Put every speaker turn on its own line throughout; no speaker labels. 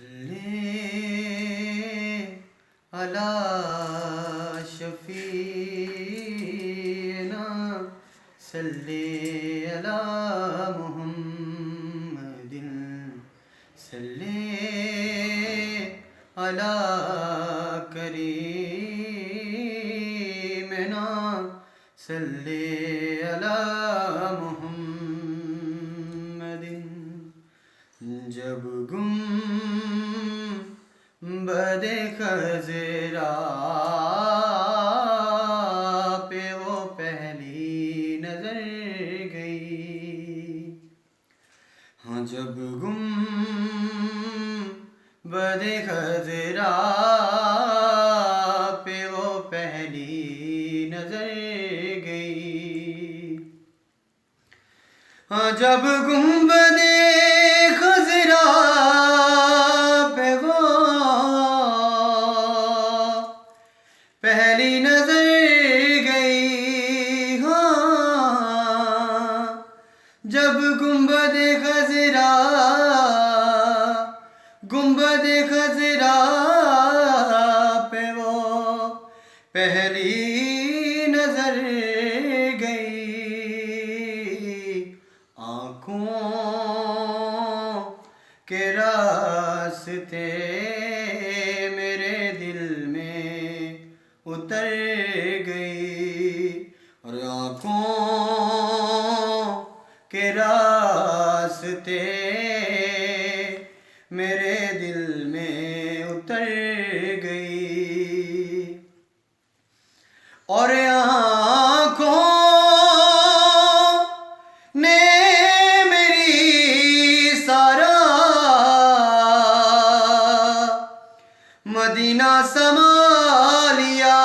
सल्ले अला शफीना सल्ले अला मुहम्मदिन सल्ले अला करीमना सल्ले अला मुहम्मदिन। जब गुंबदे खज़रा पे वो पहली नजर गई, हाँ जब गुंबदे खज़रा पे वो पहली नजर गई, हाँ जब गुंबदे खज़रा पे वो पहली नजर गई, हाँ जब गुंबदे खज़रा पे वो पहली नजर गई, आँखों के रास्ते मेरे दिल में उतर गई, और आँखों के रास्ते मेरे दिल में उतर गई, और आँखों ने मेरी सारा मदीना समा लिया,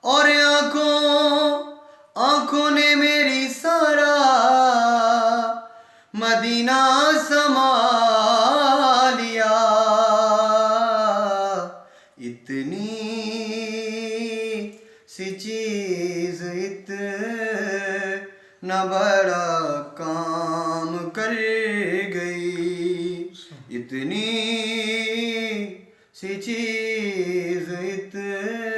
और आँखों ने मेरी सारा मदीना समा लिया। इतनी सी चीज इतना बड़ा काम कर गई, इतनी सी चीज इतना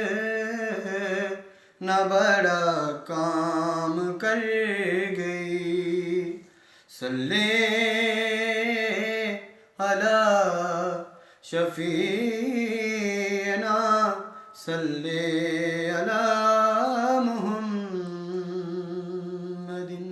बड़ा काम कर गई। सल्ले अला शफीना सल्ले अला